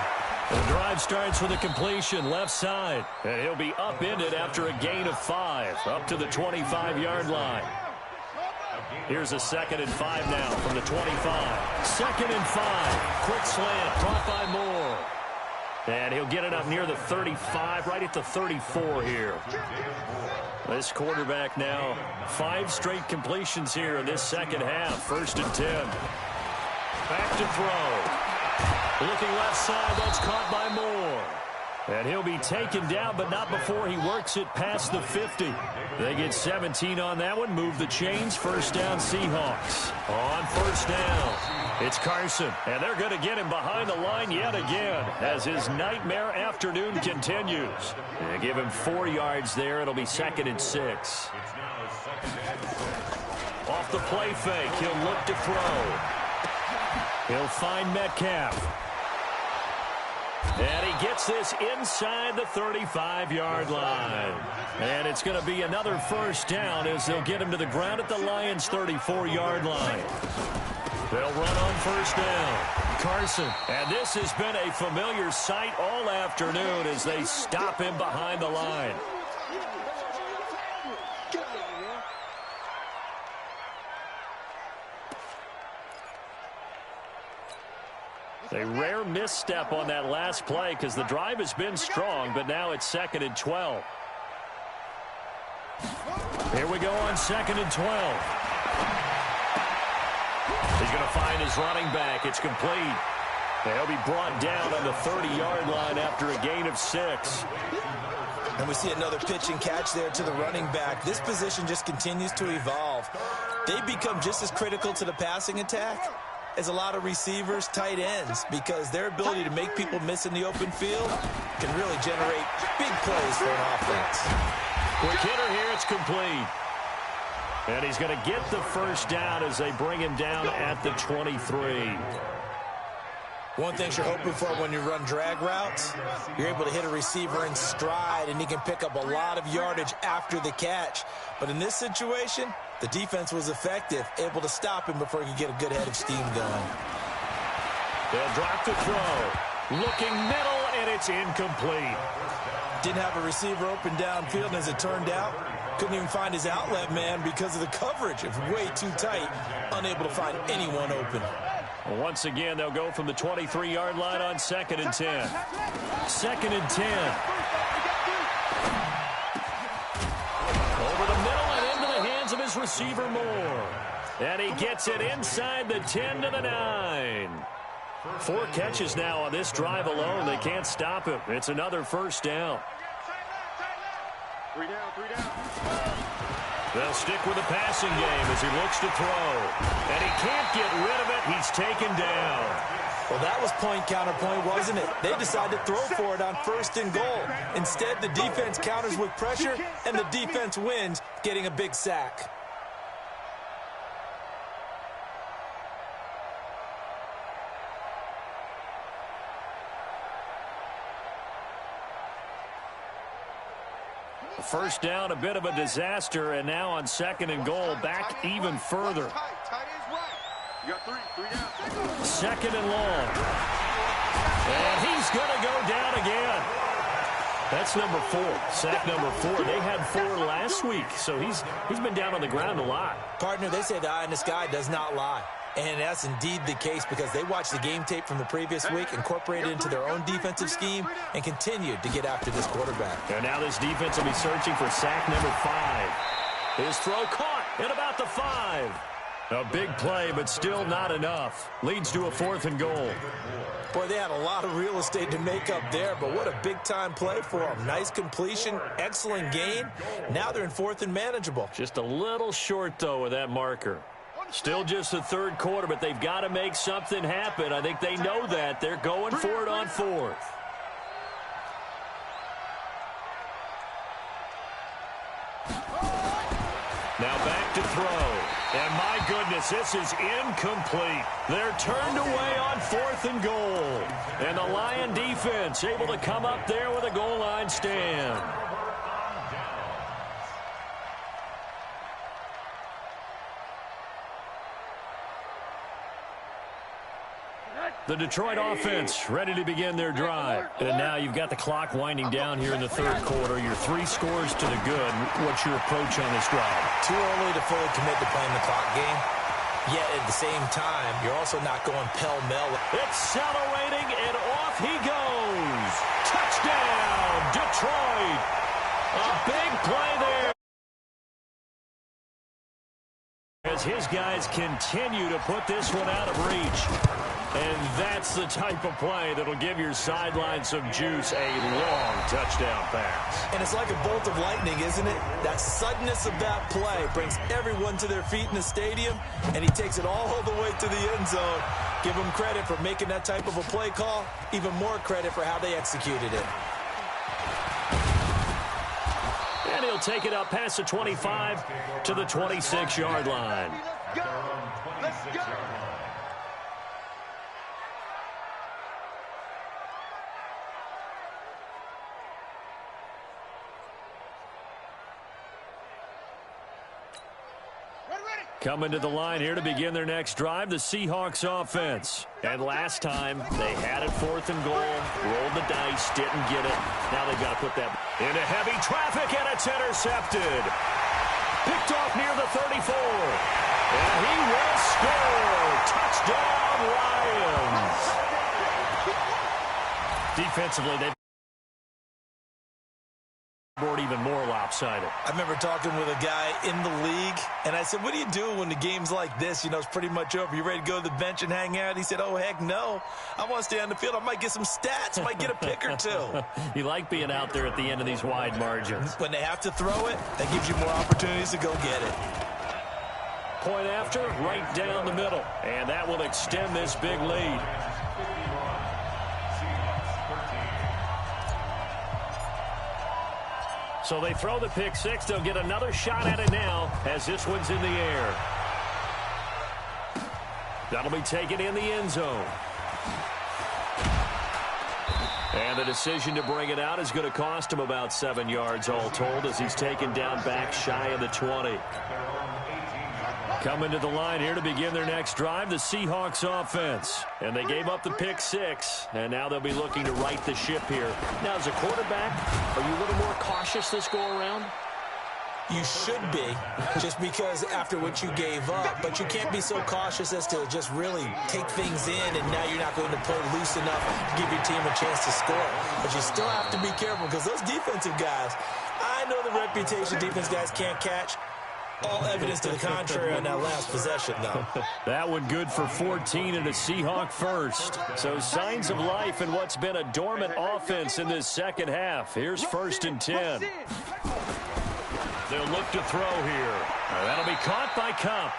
The drive starts with a completion left side, and he'll be upended after a gain of 5, up to the 25-yard line. Here's a 2nd and 5 now from the 25. 2nd and 5. Quick slant, caught by Moore. And he'll get it up near the 35, right at the 34 here. This quarterback now, 5 straight completions here in this second half. 1st and 10. Back to throw. Looking left side, that's caught by Moore. And he'll be taken down, but not before he works it past the 50. They get 17 on that one, move the chains. 1st down Seahawks. On 1st down, it's Carson. And they're going to get him behind the line yet again as his nightmare afternoon continues. They give him 4 yards there. It'll be 2nd and 6. Off the play fake, he'll look to throw. He'll find Metcalf. And he gets this inside the 35-yard line. And it's going to be another 1st down as they'll get him to the ground at the Lions' 34-yard line. They'll run on 1st down. Carson. And this has been a familiar sight all afternoon as they stop him behind the line. A rare misstep on that last play because the drive has been strong, but now it's 2nd and 12. Here we go on 2nd and 12. He's going to find his running back. It's complete. They'll be brought down on the 30-yard line after a gain of 6. And we see another pitch and catch there to the running back. This position just continues to evolve. They become just as critical to the passing attack as a lot of receivers, tight ends, because their ability to make people miss in the open field can really generate big plays for an offense. Quick hitter here, it's complete. And he's going to get the 1st down as they bring him down at the 23. One thing you're hoping for when you run drag routes, you're able to hit a receiver in stride, and he can pick up a lot of yardage after the catch. But in this situation, the defense was effective, able to stop him before he could get a good head of steam going. They'll drop the throw. Looking middle, and it's incomplete. Didn't have a receiver open downfield, and as it turned out, couldn't even find his outlet man because of the coverage. It was way too tight, unable to find anyone open. Once again, they'll go from the 23-yard line on 2nd and 10. 2nd and 10. Over the middle and into the hands of his receiver, Moore. And he gets it inside the 10 to the 9. 4 catches now on this drive alone. They can't stop him. It's another first down. 3 down, 3 down. They'll stick with the passing game as he looks to throw. And he can't get rid of it. He's taken down. Well, that was point counterpoint, wasn't it? They decided to throw for it on 1st and goal. Instead, the defense counters with pressure, and the defense wins, getting a big sack. First down, a bit of a disaster, and now on 2nd and goal, back even further. You got 3 down. 2nd and long. And he's going to go down again. That's number 4, sack number 4. They had 4 last week, so he's been down on the ground a lot. Partner, they say the eye in the sky does not lie. And that's indeed the case because they watched the game tape from the previous week, incorporated it into their own defensive scheme, and continued to get after this quarterback. And now this defense will be searching for sack number 5. His throw caught at about the 5. A big play, but still not enough. Leads to a 4th and goal. Boy, they had a lot of real estate to make up there, but what a big-time play for them. Nice completion, excellent gain. Now they're in 4th and manageable. Just a little short, though, with that marker. Still just the 3rd quarter, but they've got to make something happen. I think they know that. They're going for it on 4th. Now back to throw. And my goodness, this is incomplete. They're turned away on 4th and goal. And the Lion defense able to come up there with a goal line stand. The Detroit offense ready to begin their drive. And now you've got the clock winding down here in the 3rd quarter. Your 3 scores to the good. What's your approach on this drive? Too early to fully commit to playing the clock game. Yet at the same time, you're also not going pell-mell. Accelerating, and off he goes. Touchdown, Detroit. A big play there. As his guys continue to put this one out of reach. And that's the type of play that'll give your sideline some juice. A long touchdown pass. And it's like a bolt of lightning, isn't it? That suddenness of that play brings everyone to their feet in the stadium, and he takes it all the way to the end zone. Give him credit for making that type of a play call. Even more credit for how they executed it. And he'll take it up past the 25 to the 26-yard line. Let's go. Let's go. Coming to the line here to begin their next drive, the Seahawks offense. And last time, they had it 4th and goal, rolled the dice, didn't get it. Now they've got to put that into heavy traffic, and it's intercepted. Picked off near the 34. And he will score. Touchdown, Lions. Defensively, they've board even more lopsided. I remember talking with a guy in the league, and I said, what do you do when the game's like this? You know, it's pretty much over. You ready to go to the bench and hang out? He said, oh, heck no. I want to stay on the field. I might get some stats. Might get a pick or 2. You like being out there at the end of these wide margins. When they have to throw it, that gives you more opportunities to go get it. Point after, right down the middle. And that will extend this big lead. So they throw the pick 6. They'll get another shot at it now as this one's in the air. That'll be taken in the end zone. And the decision to bring it out is going to cost him about 7 yards all told as he's taken down back shy of the 20. Coming to the line here to begin their next drive, the Seahawks offense. And they gave up the pick 6, and now they'll be looking to right the ship here. Now, as a quarterback, are you a little more cautious this go-around? You should be, just because after what you gave up. But you can't be so cautious as to just really take things in, and now you're not going to play loose enough to give your team a chance to score. But you still have to be careful because those defensive guys, I know the reputation defense guys can't catch. All evidence to the contrary on that last possession, though. That one good for 14 and a Seahawk first. So signs of life in what's been a dormant offense in this second half. Here's 1st and 10. They'll look to throw here. That'll be caught by Cup.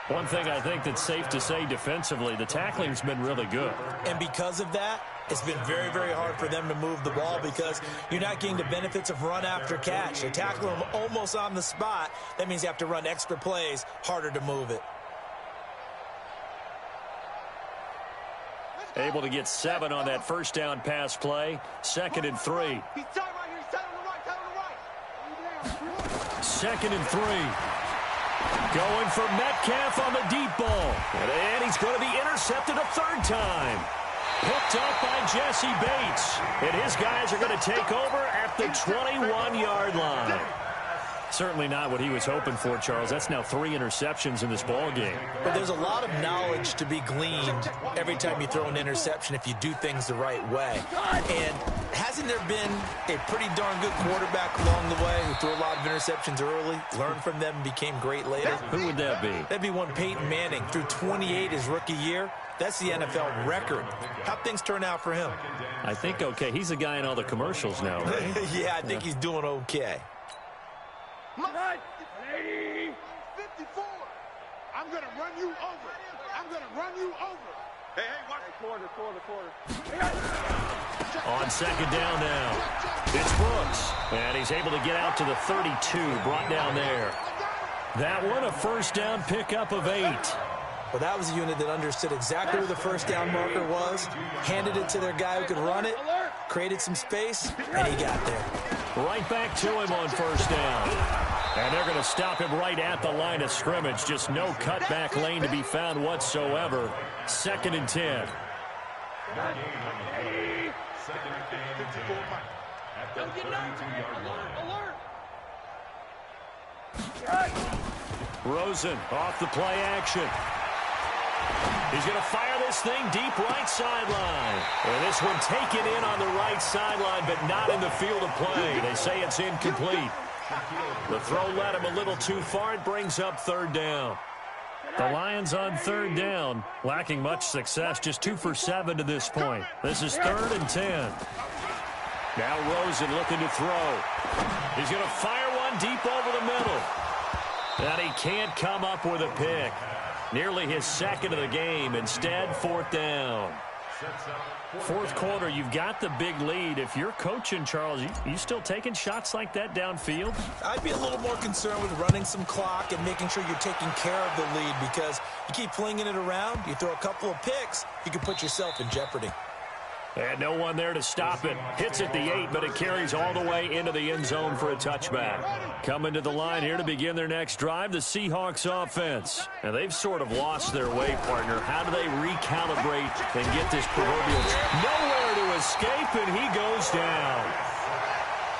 One thing I think that's safe to say defensively, the tackling's been really good. And because of that, it's been very, very hard for them to move the ball because you're not getting the benefits of run after catch. They tackle them almost on the spot. That means you have to run extra plays, harder to move it. Able to get 7 on that first down pass play. 2nd and 3. He's tight right here. He's tight on the right. Tight on the right. 2nd and 3. Going for Metcalf on the deep ball. And he's going to be intercepted a 3rd time. Picked up by Jesse Bates. And his guys are going to take over at the 21-yard line. Certainly not what he was hoping for, Charles. That's now 3 interceptions in this ball game. But there's a lot of knowledge to be gleaned every time you throw an interception if you do things the right way. And hasn't there been a pretty darn good quarterback along the way who threw a lot of interceptions early, learned from them, and became great later? Who would that be? That'd be one Peyton Manning. Threw 28 his rookie year. That's the NFL record. How'd things turn out for him? I think okay. He's the guy in all the commercials now, right? Yeah, I think he's doing okay. 54. I'm going to run you over. I'm going to run you over. Hey, watch. Quarter. On 2nd down now. It's Brooks. And he's able to get out to the 32. Brought down there. That one a first down pickup of 8. Well, that was a unit that understood exactly where the first down marker was, handed it to their guy who could run it, created some space, and he got there. Right back to him on first down. And they're going to stop him right at the line of scrimmage. Just no cutback lane to be found whatsoever. 2nd and 10. Rosen off the play action. He's going to fire this thing deep right sideline. And this one taken in on the right sideline, but not in the field of play. They say it's incomplete. The throw led him a little too far. It brings up 3rd down. The Lions on 3rd down, lacking much success, just 2 for 7 to this point. This is 3rd and 10. Now Rosen looking to throw. He's going to fire one deep over the middle. And he can't come up with a pick. Nearly his 2nd of the game. Instead, 4th down. 4th quarter, you've got the big lead. If you're coaching, Charles, you still taking shots like that downfield? I'd be a little more concerned with running some clock and making sure you're taking care of the lead because you keep flinging it around, you throw a couple of picks, you can put yourself in jeopardy. And no one there to stop it. Hits at the 8, but it carries all the way into the end zone for a touchback. Coming to the line here to begin their next drive, the Seahawks offense. And they've sort of lost their way, partner. How do they recalibrate and get this proverbial nowhere to escape, and he goes down.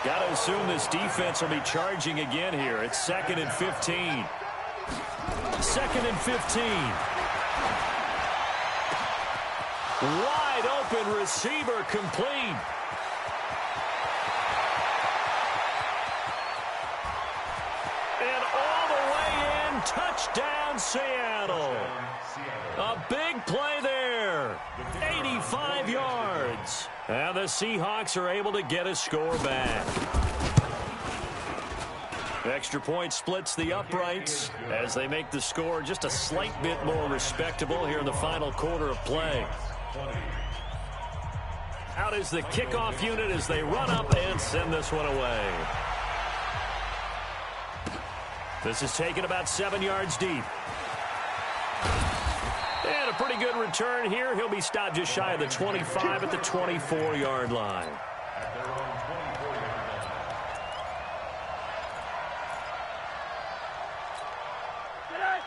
Got to assume this defense will be charging again here. It's 2nd and 15. 2nd and 15. Wide open receiver complete. And all the way in, touchdown Seattle. A big play there. 85 yards. And the Seahawks are able to get a score back. Extra point splits the uprights as they make the score just a slight bit more respectable here in the final quarter of play. Out is the kickoff unit as they run up and send this one away. This is taken about 7 yards deep. And a pretty good return here. He'll be stopped just shy of the 25 at the 24-yard line.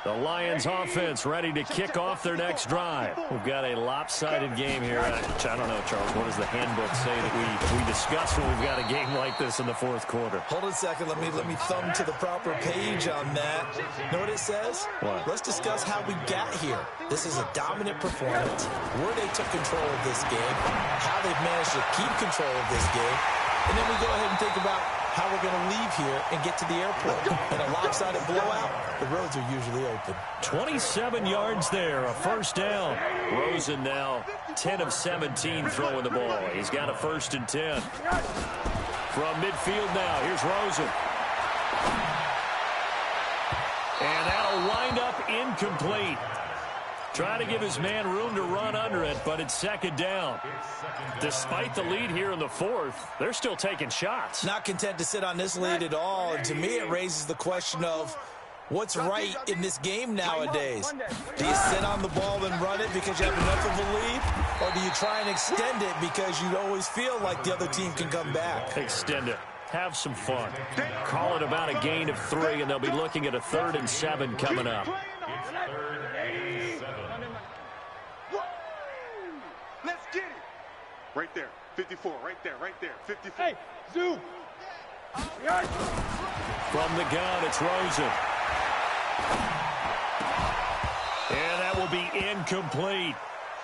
The Lions offense ready to kick off their next drive. We've got a lopsided game here. I don't know, Charles, what does the handbook say that we discuss when we've got a game like this in the 4th quarter? Hold on a second. Let me thumb to the proper page on that. Know what it says? What? Let's discuss how we got here. This is a dominant performance, where they took control of this game, how they've managed to keep control of this game, and then we go ahead and think about how we're going to leave here and get to the airport. In a lopsided blowout, the roads are usually open. 27 yards there, a first down. Rosen now 10 of 17 throwing the ball. He's got a 1st and 10. From midfield now, here's Rosen. And that'll wind up incomplete. Trying to give his man room to run under it, but it's 2nd down. Despite the lead here in the 4th, they're still taking shots. Not content to sit on this lead at all. And to me, it raises the question of what's right in this game nowadays. Do you sit on the ball and run it because you have enough of a lead? Or do you try and extend it because you always feel like the other team can come back? Extend it. Have some fun. Call it about a gain of 3, and they'll be looking at a 3rd and 7 coming up. Let's get it. Right there. 54. Right there. 54. Hey, Zoo. From the gun, it's Rosen. And that will be incomplete.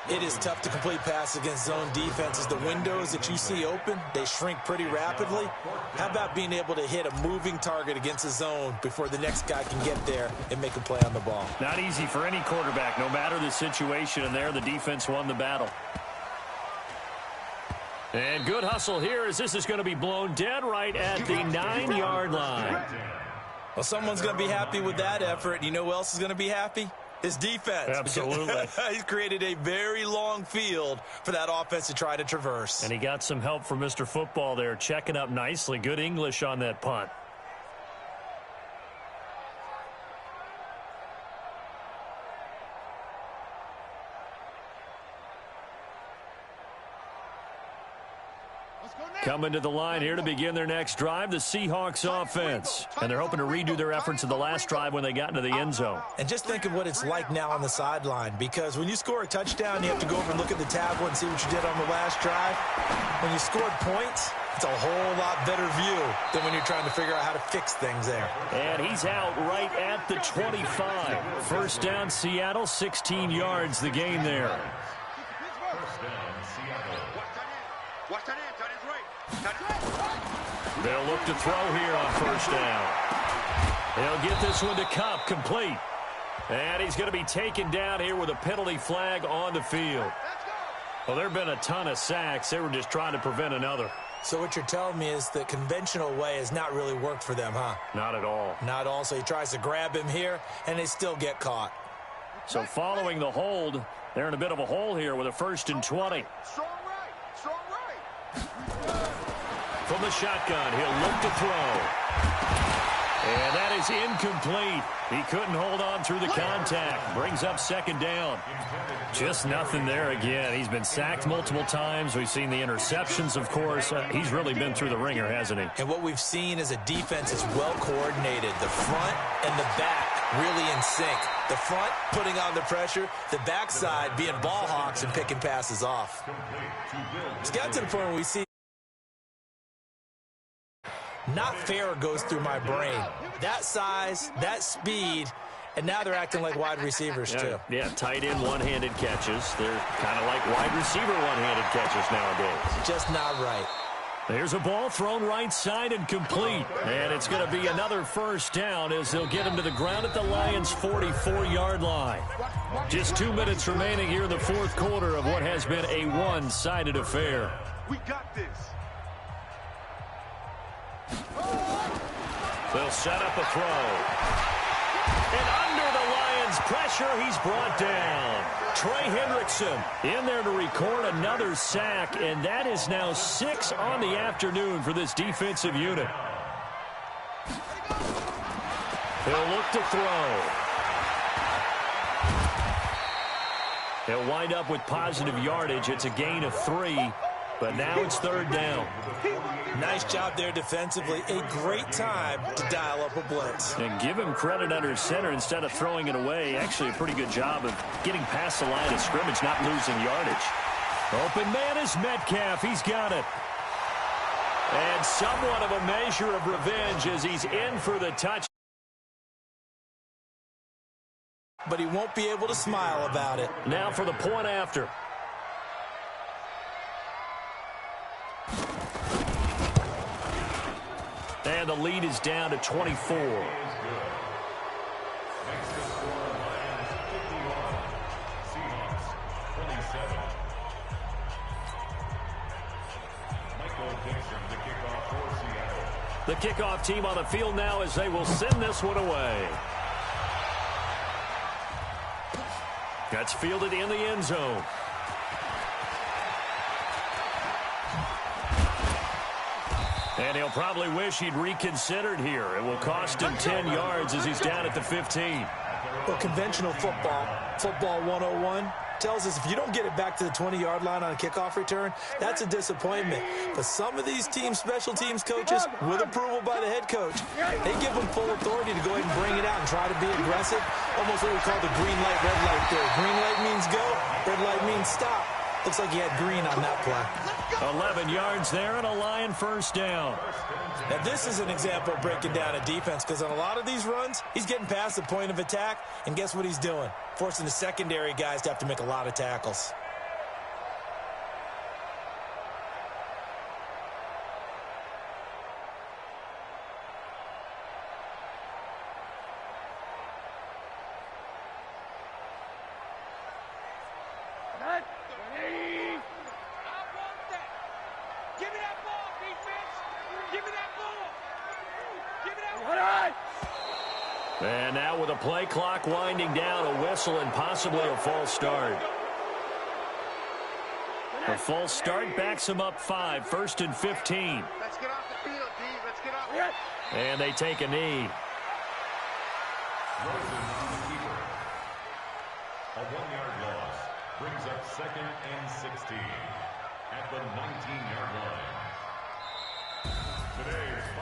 It is tough to complete pass against zone defenses. The windows that you see open, they shrink pretty rapidly. How about being able to hit a moving target against a zone before the next guy can get there and make a play on the ball? Not easy for any quarterback, no matter the situation, and there the defense won the battle. And good hustle here as this is going to be blown dead right at the 9-yard line. Well, someone's going to be happy with that effort. You know who else is going to be happy? His defense. Absolutely. He's created a very long field for that offense to try to traverse. And he got some help from Mr. Football there, checking up nicely. Good English on that punt. Coming to the line here to begin their next drive, the Seahawks offense. And they're hoping to redo their efforts in the last drive when they got into the end zone. And just think of what it's like now on the sideline, because when you score a touchdown, you have to go over and look at the tablet and see what you did on the last drive. When you scored points, it's a whole lot better view than when you're trying to figure out how to fix things there. And he's out right at the 25. First down, Seattle, 16 yards the gain there. First down, Seattle. Watch that in. Tight end's right. They'll look to throw here on first down. He'll get this one to Cup, complete. And he's going to be taken down here with a penalty flag on the field. Well, there have been a ton of sacks. They were just trying to prevent another. So what you're telling me is the conventional way has not really worked for them, huh? Not at all. Not at all. So he tries to grab him here, and they still get caught. So following the hold, they're in a bit of a hole here with a 1st and 20. Strong right. Strong right. From the shotgun, he'll look to throw. And that is incomplete. He couldn't hold on through the contact. Brings up 2nd down. Just nothing there again. He's been sacked multiple times. We've seen the interceptions, of course. He's really been through the ringer, hasn't he? And what we've seen is a defense is well coordinated. The front and the back really in sync. The front putting on the pressure, the backside being ball hawks and picking passes off. It's got to the point where we see not fair goes through my brain. That size, that speed, and now they're acting like wide receivers too. Yeah, tight end one-handed catches. They're kind of like wide receiver one-handed catches nowadays. Just not right. There's a ball thrown right side and complete. And it's going to be another first down as they'll get him to the ground at the Lions' 44-yard line. Just 2 minutes remaining here in the 4th quarter of what has been a one-sided affair. We got this. They'll set up a throw. And under the Lions' pressure, he's brought down. Trey Hendrickson in there to record another sack, and that is now 6 on the afternoon for this defensive unit. He'll look to throw. He'll wind up with positive yardage. It's a gain of 3, but now it's 3rd down. Nice job there defensively. A great time to dial up a blitz. And give him credit under center instead of throwing it away. Actually, a pretty good job of getting past the line of scrimmage, not losing yardage. Open man is Metcalf. He's got it. And somewhat of a measure of revenge as he's in for the touch. But he won't be able to smile about it. Now for the point after. And the lead is down to 24. Next to score, Lions 51. Seahawks 27. Michael Dixon to kick off for Seattle. The kickoff team on the field now as they will send this one away. That's fielded in the end zone. And he'll probably wish he'd reconsidered here. It will cost him 10 yards as he's down at the 15. Well, conventional football 101, tells us if you don't get it back to the 20-yard line on a kickoff return, that's a disappointment. But some of these team special teams coaches, with approval by the head coach, they give them full authority to go ahead and bring it out and try to be aggressive. Almost what we call the green light, red light theory. Green light means go, red light means stop. Looks like he had green on that play. 11 yards there and a Lion first down. Now, this is an example of breaking down a defense because on a lot of these runs, he's getting past the point of attack, and guess what he's doing? Forcing the secondary guys to have to make a lot of tackles. And now with a play clock winding down, a whistle and possibly a false start. A false start backs him up 5, 1st and 15. Let's get off the field, D. Let's get off. And they take a knee. Rosen to the keeper. A 1-yard loss brings up 2nd and 16 at the 19-yard line.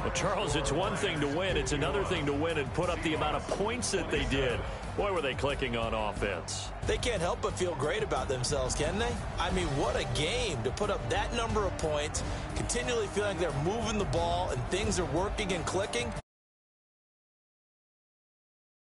Well, Charles, it's one thing to win. It's another thing to win and put up the amount of points that they did. Boy, were they clicking on offense. They can't help but feel great about themselves, can they? I mean, what a game to put up that number of points, continually feeling like they're moving the ball and things are working and clicking.